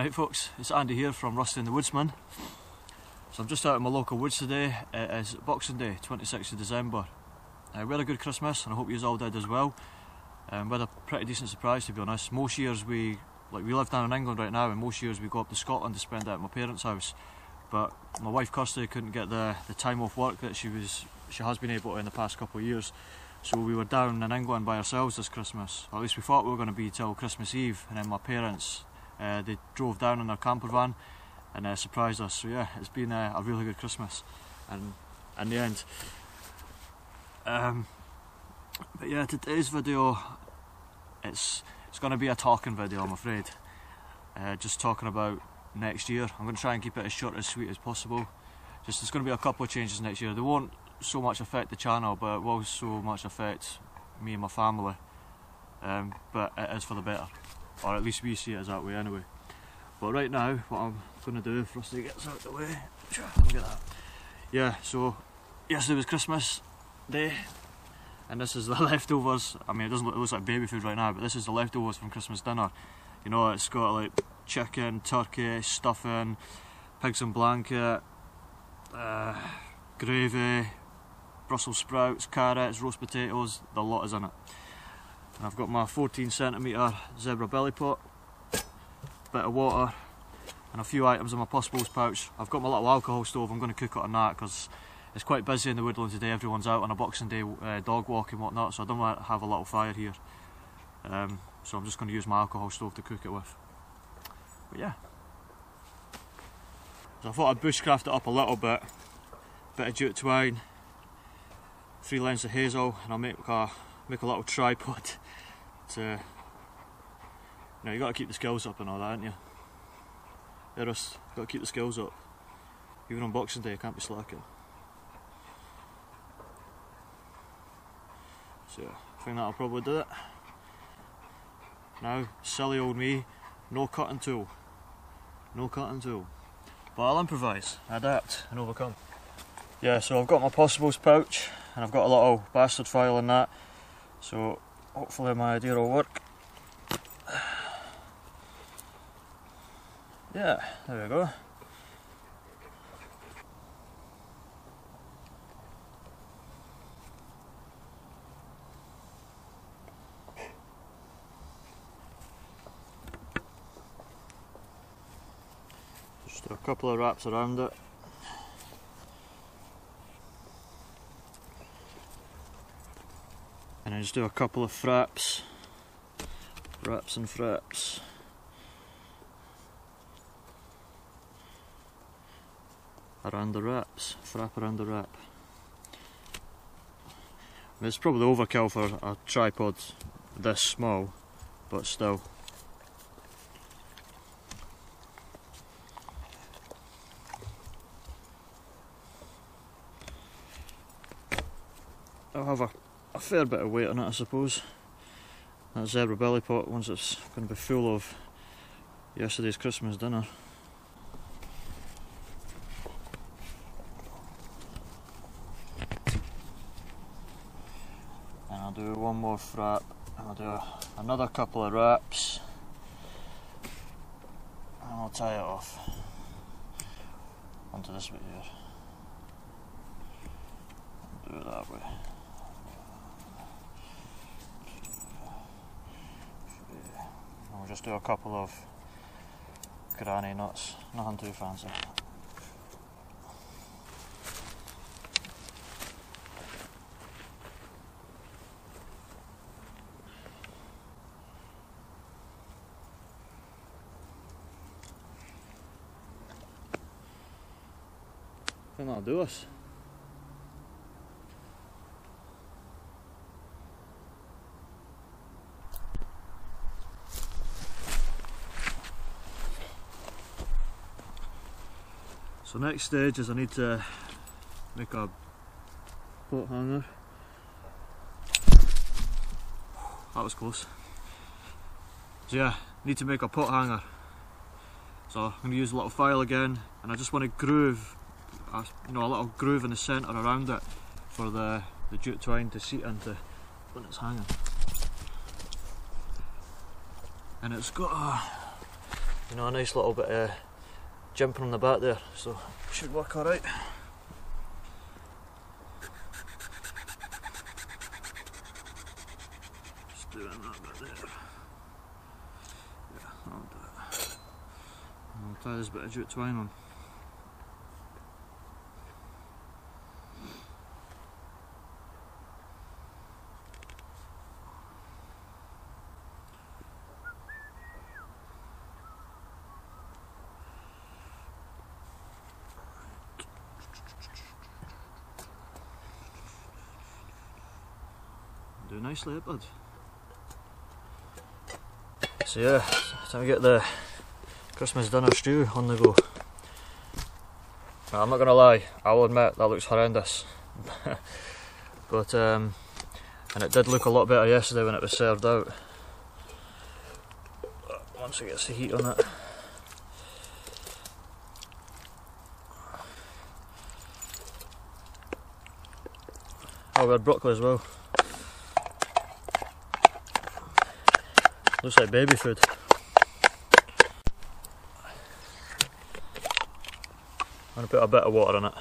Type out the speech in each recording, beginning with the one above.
Right folks, it's Andy here from Rusty and the Woodsman. So I'm just out at my local woods today. It is Boxing Day, 26th of December. We had a good Christmas and I hope you all did as well. We had a pretty decent surprise, to be honest. Most years we live down in England right now, and most years we go up to Scotland to spend it at my parents' house. But my wife Kirsty couldn't get the time off work that she has been able to in the past couple of years. So we were down in England by ourselves this Christmas. Or at least we thought we were going to be till Christmas Eve, and then my parents they drove down in their camper van and surprised us. So yeah, it's been a really good Christmas, and in the end. But yeah, today's video, it's going to be a talking video, I'm afraid. Just talking about next year. I'm going to try and keep it as short and sweet as possible. Just there's going to be a couple of changes next year. They won't so much affect the channel, but it will so much affect me and my family. But it is for the better, or at least we see it as that way anyway. But right now, what I'm going to do, if Rusty gets out of the way, look at that. Yeah, so yesterday was Christmas Day, and this is the leftovers. I mean, it looks like baby food right now, but this is the leftovers from Christmas dinner. You know, it's got like chicken, turkey, stuffing, pigs in blanket, gravy, Brussels sprouts, carrots, roast potatoes. The lot is in it. And I've got my 14cm zebra belly pot, bit of water, and a few items in my possibles pouch. I've got my little alcohol stove. I'm going to cook it on that because it's quite busy in the woodland today. Everyone's out on a Boxing Day dog walk and whatnot, so I don't want to have a little fire here. So I'm just going to use my alcohol stove to cook it with. But yeah. So I thought I'd bushcraft it up a little bit. Bit of jute twine, 3 lengths of hazel, and I'll make a little tripod to... Now you got to keep the skills up and all that, haven't you? Yeah, Russ, got to keep the skills up. Even on Boxing Day, you can't be slacking. So I think that'll probably do it. Now, silly old me, no cutting tool. No cutting tool. But I'll improvise, adapt and overcome. Yeah, so I've got my possibles pouch and I've got a little bastard file in that. So hopefully my idea will work. Yeah, there we go. Just do a couple of wraps around it. And I just do a couple of wraps and fraps. Around the wraps, frap around the wrap. I mean, it's probably overkill for a tripod this small, but still. I'll have a fair bit of weight on it, I suppose. That zebra belly pot, once it's going to be full of yesterday's Christmas dinner. And I'll do one more frap, and I'll do another couple of wraps, and I'll tie it off onto this bit here. I'll do it that way. And we'll just do a couple of granny knots, nothing too fancy. I think that'll do us. So next stage is I need to make a pot hanger. That was close. So yeah, need to make a pot hanger. So I'm going to use a little file again, and I just want to groove, a little groove in the centre around it for the jute twine to seat into when it's hanging. And it's got you know, a nice little bit of jimping on the back there, so should work alright. Just doing that bit there. Yeah, that'll do it. And we'll tie this bit of jute twine on. Do nicely it, bud. So yeah, time to get the Christmas dinner stew on the go. Now, I'm not gonna lie, I'll admit that looks horrendous. But and it did look a lot better yesterday when it was served out. But once it gets the heat on it. Oh, we had broccoli as well. Looks like baby food. I'm going to put a bit of water in it.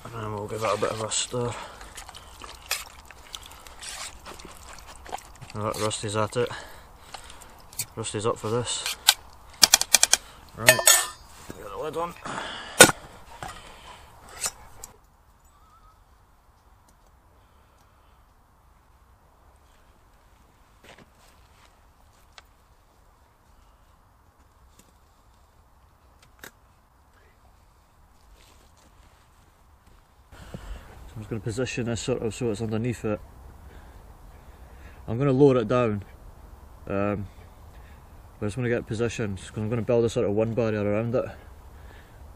And then we'll give it a bit of a stir. Alright, Rusty's at it. Rusty's up for this. Right, get the lid on. I'm just going to position this sort of so it's underneath it. I'm going to lower it down, but I just want to get it positioned because I'm going to build a sort of wind barrier around it.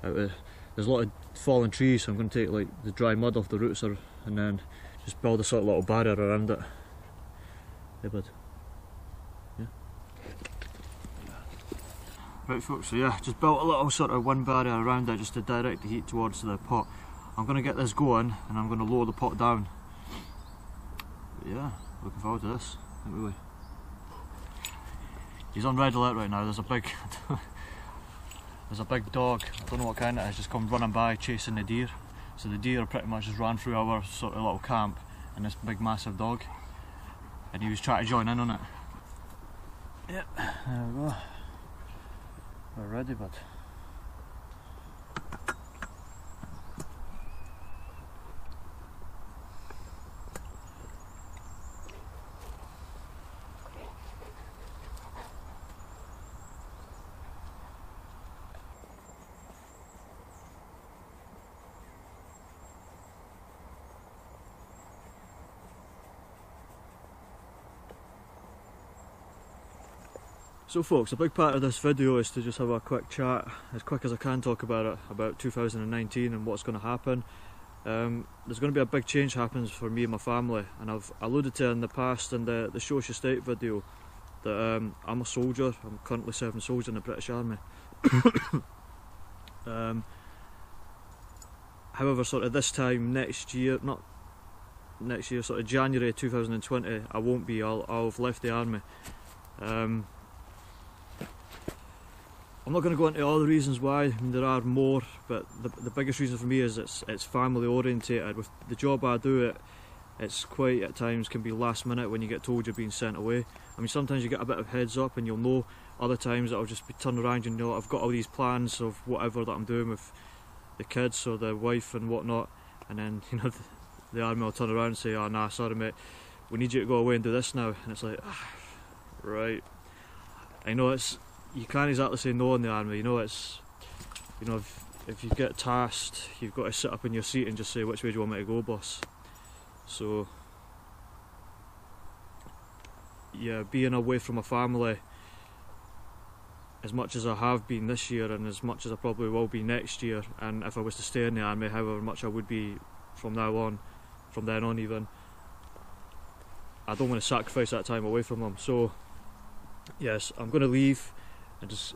There's a lot of fallen trees, so I'm going to take like the dry mud off the roots and then just build a sort of little barrier around it. Hey bud. Yeah. Right folks, so yeah, just built a little sort of wind barrier around it just to direct the heat towards the pot. I'm going to get this going and I'm going to lower the pot down. But yeah, looking forward to this, aren't we? He's on red alert right now. There's a big dog, I don't know what kind it is, just come running by chasing the deer. So the deer pretty much just ran through our sort of little camp and this big massive dog, and he was trying to join in on it. Yep, there we go. We're ready, bud. So folks, a big part of this video is to just have a quick chat, as quick as I can talk about it, about 2019 and what's going to happen. There's going to be a big change happens for me and my family, and I've alluded to in the past in the Show Us Your State video that I'm a soldier. I'm currently serving soldier in the British Army. However, sort of this time next year, not next year, sort of January 2020, I won't be. I'll have left the army. I'm not going to go into all the reasons why. I mean, there are more, but the biggest reason for me is it's family orientated. With the job I do, it's quite at times can be last minute when you get told you're being sent away. I mean, sometimes you get a bit of heads up and you'll know. Other times it'll just be turned around and you know I've got all these plans of whatever that I'm doing with the kids or the wife and whatnot, and then you know the army will turn around and say, "Oh nah, sorry mate, we need you to go away and do this now," and it's like, right. I know you can't exactly say no in the army. You know it's, you know, if you get tasked, you've got to sit up in your seat and just say, "Which way do you want me to go, boss?" So yeah, being away from my family as much as I have been this year and as much as I probably will be next year, and if I was to stay in the army, however much I would be from now on, from then on even, I don't want to sacrifice that time away from them. So yes, I'm going to leave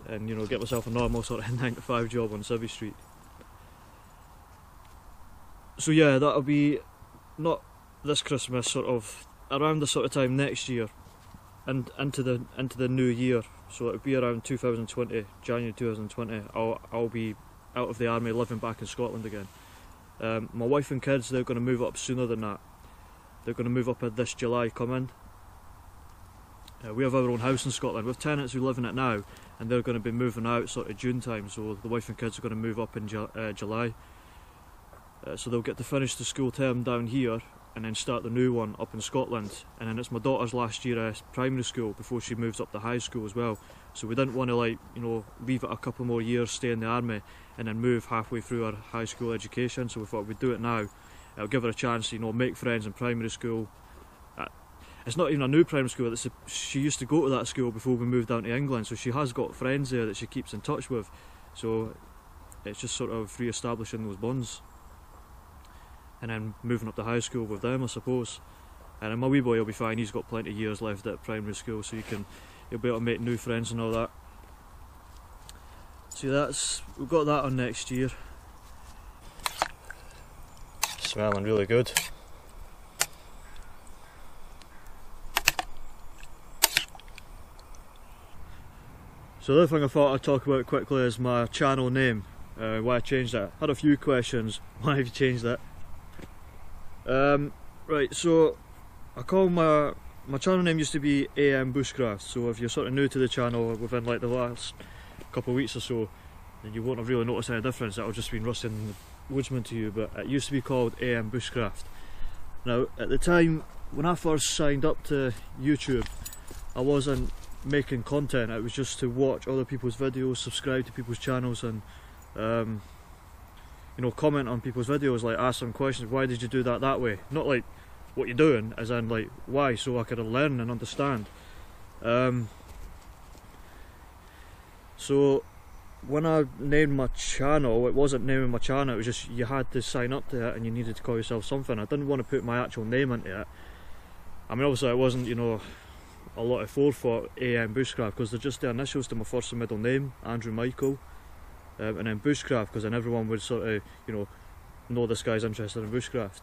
and you know, get myself a normal sort of 9 to 5 job on Civvy Street. So yeah, that'll be not this Christmas, sort of around the sort of time next year, and into the new year, so it'll be around 2020, January 2020, I'll be out of the army, living back in Scotland again. My wife and kids, they're going to move up sooner than that. They're going to move up this July coming. We have our own house in Scotland. We have tenants who live in it now, and they're going to be moving out sort of June time, so the wife and kids are going to move up in July. So they'll get to finish the school term down here and then start the new one up in Scotland. And then it's my daughter's last year of primary school before she moves up to high school as well. So we didn't want to, like, you know, leave it a couple more years, stay in the army and then move halfway through our high school education. So we thought we'd do it now. It'll give her a chance to, you know, make friends in primary school. It's not even a new primary school, she used to go to that school before we moved down to England, so she has got friends there that she keeps in touch with. So it's just sort of re-establishing those bonds. And then moving up to high school with them, I suppose. And then my wee boy will be fine, he's got plenty of years left at primary school, so he'll be able to make new friends and all that. So we've got that on next year. Smelling really good. So the other thing I thought I'd talk about quickly is my channel name, why I changed it. I had a few questions, why have you changed that? Right, so I call my channel name used to be AM Bushcraft, so if you're sort of new to the channel within like the last couple of weeks or so, then you won't have really noticed any difference. That'll just been Rustin Woodsman to you, but it used to be called AM Bushcraft. Now at the time when I first signed up to YouTube, I wasn't making content, it was just to watch other people's videos, subscribe to people's channels and you know, comment on people's videos, like ask them questions, why did you do that way? Not like what you're doing, as in like why, so I could learn and understand. So when I named my channel, it wasn't naming my channel, it was just you had to sign up to it and you needed to call yourself something. I didn't want to put my actual name into it. I mean, obviously it wasn't, you know, a lot of forethought, AM Bushcraft, because they're just the initials to my first and middle name, Andrew Michael, and then Bushcraft because then everyone would sort of, you know this guy's interested in bushcraft.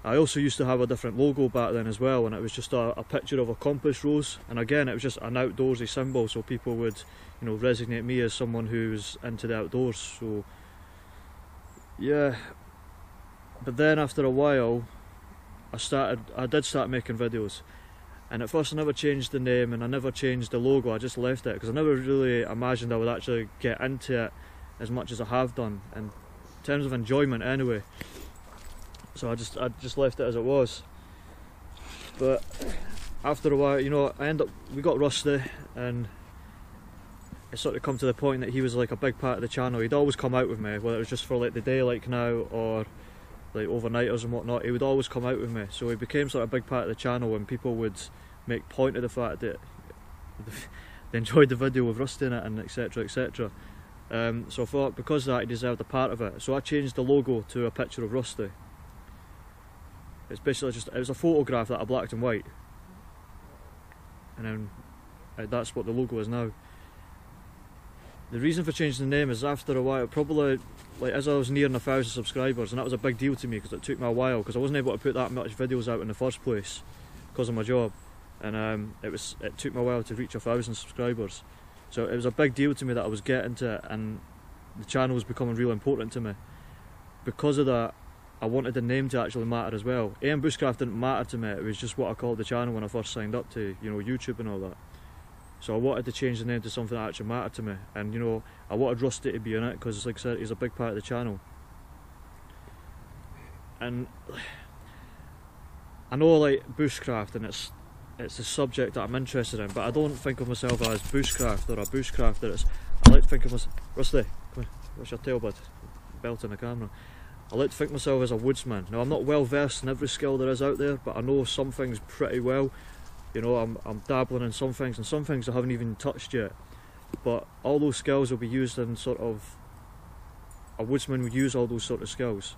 I also used to have a different logo back then as well, and it was just a picture of a compass rose, and again it was just an outdoorsy symbol, so people would, you know, resonate me as someone who's into the outdoors. So yeah, but then after a while I did start making videos. And at first I never changed the name and I never changed the logo, I just left it because I never really imagined I would actually get into it as much as I have done, in terms of enjoyment anyway. So I just left it as it was. But after a while, you know, we got Rusty, and it sort of come to the point that he was like a big part of the channel. He'd always come out with me, whether it was just for like the day like now or like overnighters and whatnot, he would always come out with me. So he became sort of a big part of the channel, and people would make point of the fact that they enjoyed the video with Rusty in it and etc, etc. So I thought because of that he deserved a part of it. So I changed the logo to a picture of Rusty. It's basically just, it was a photograph that I blacked and white, and then that's what the logo is now. The reason for changing the name is after a while, probably like as I was nearing 1,000 subscribers, and that was a big deal to me because it took me a while, because I wasn't able to put that much videos out in the first place because of my job, and it took me a while to reach 1,000 subscribers. So it was a big deal to me that I was getting to it, and the channel was becoming real important to me. Because of that, I wanted the name to actually matter as well. AM Bushcraft didn't matter to me, it was just what I called the channel when I first signed up to, you know, YouTube and all that. So I wanted to change the name to something that actually mattered to me, and you know, I wanted Rusty to be in it because, like I said, he's a big part of the channel. And I know like bushcraft, and it's a subject that I'm interested in, but I don't think of myself as bushcraft or a bushcrafter. I like to think of myself, Rusty, come here, what's your tail bud? Belting the camera. I like to think of myself as a woodsman. Now I'm not well versed in every skill there is out there, but I know some things pretty well. You know, I'm dabbling in some things, and some things I haven't even touched yet. But all those skills will be used in sort of, a woodsman would use all those sort of skills.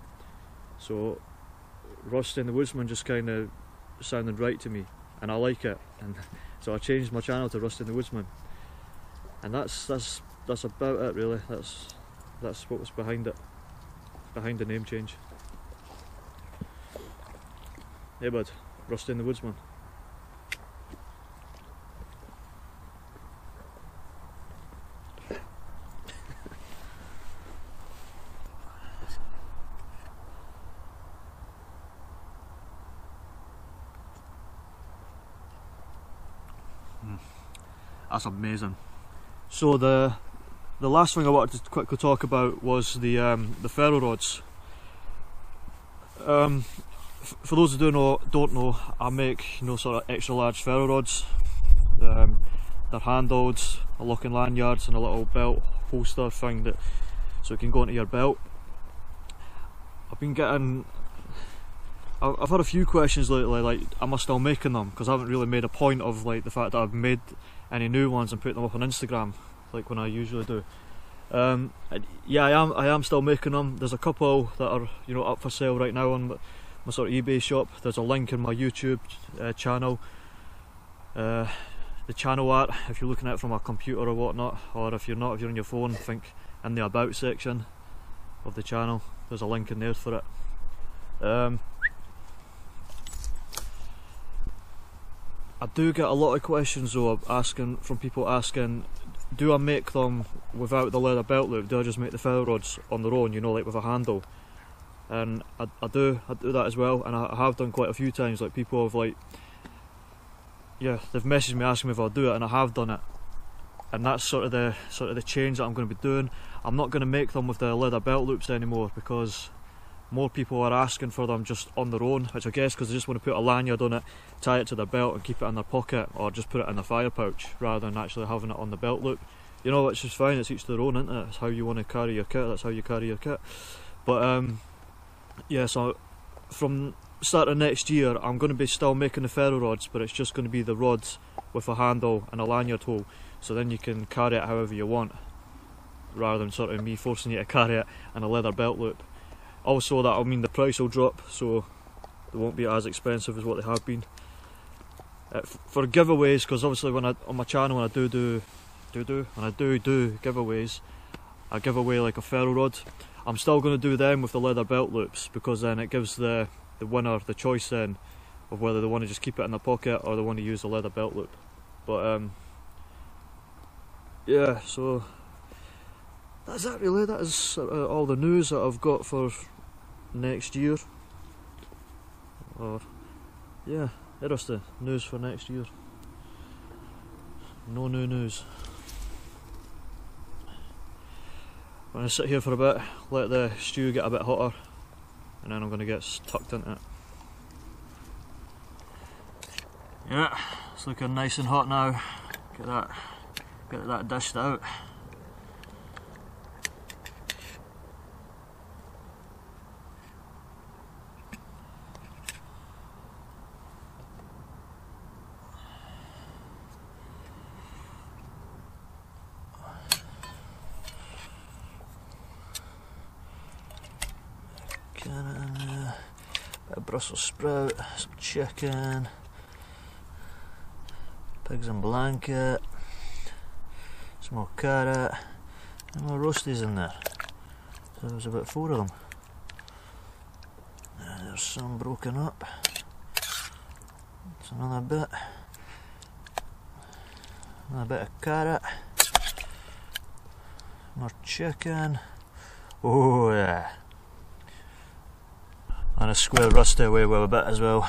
So Rusty and the Woodsman just kind of sounded right to me, and I like it. And so I changed my channel to Rusty and the Woodsman. And that's about it really. That's what was behind it, behind the name change. Hey bud, Rusty and the Woodsman. That's amazing. So the last thing I wanted to quickly talk about was the ferro rods. For those who don't know, I make sort of extra large ferro rods. They're handled, a locking lanyards and a little belt holster thing so it can go into your belt. I've had a few questions lately, like, am I still making them? Because I haven't really made a point of like the fact that I've made any new ones and put them up on Instagram, like when I usually do. Yeah, I am still making them. There's a couple that are up for sale right now on my sort of eBay shop. There's a link in my YouTube channel. The channel art, if you're looking at it from a computer or whatnot, or if you're on your phone, I think in the about section of the channel there's a link in there for it. I do get a lot of questions though from people asking, do I make them without the leather belt loop? Do I just make the ferro rods on their own, like with a handle? And I do that as well, and I have done quite a few times. Like, people have they've messaged me asking me if I'll do it, and I have done it. And that's sort of the change that I'm going to be doing. I'm not going to make them with the leather belt loops anymore, because more people are asking for them just on their own, which I guess because they just want to put a lanyard on it, tie it to their belt and keep it in their pocket, or just put it in the fire pouch rather than actually having it on the belt loop. Which is fine, it's each their own, isn't it? It's how you want to carry your kit, that's how you carry your kit. But yeah, so from start of next year I'm going to be still making the ferro rods, but it's just going to be the rods with a handle and a lanyard hole, so then you can carry it however you want, rather than sort of me forcing you to carry it in a leather belt loop. Also, that'll mean the price will drop, so they won't be as expensive as what they have been. For giveaways, because obviously on my channel when I do giveaways, I give away like a ferro rod. I'm still going to do them with the leather belt loops, because then it gives the winner the choice then of whether they want to just keep it in their pocket or they want to use the leather belt loop. But yeah, so that's it really. That is all the news that I've got for next year. Or yeah, there's the news for next year. No new news. I'm going to sit here for a bit, let the stew get a bit hotter, and then I'm going to get tucked into it. Yeah, it's looking nice and hot now. Get that dished out. Bit of Brussels sprout, some chicken, pigs in blanket, some more carrot, and more roasties in there. So there's about 4 of them. And there's some broken up. That's another bit of carrot, more chicken. Oh yeah. And a square rusty away with a bit as well.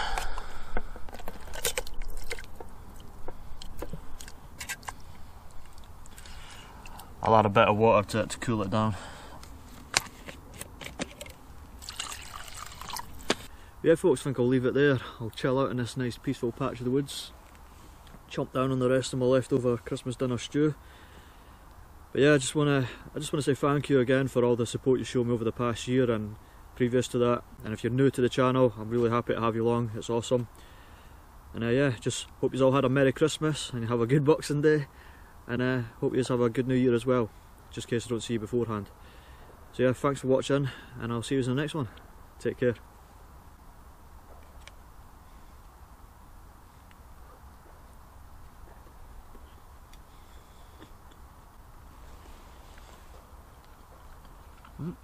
I'll add a bit of water to it to cool it down. Yeah folks, I think I'll leave it there. I'll chill out in this nice peaceful patch of the woods, chomp down on the rest of my leftover Christmas dinner stew. But yeah, I just want to say thank you again for all the support you showed me over the past year and previous to that. And if you're new to the channel, I'm really happy to have you along. It's awesome. And yeah, just hope you all had a Merry Christmas and you have a good Boxing Day. And hope you have a good New Year as well, just in case I don't see you beforehand. So yeah, thanks for watching, and I'll see you in the next one. Take care. Mm.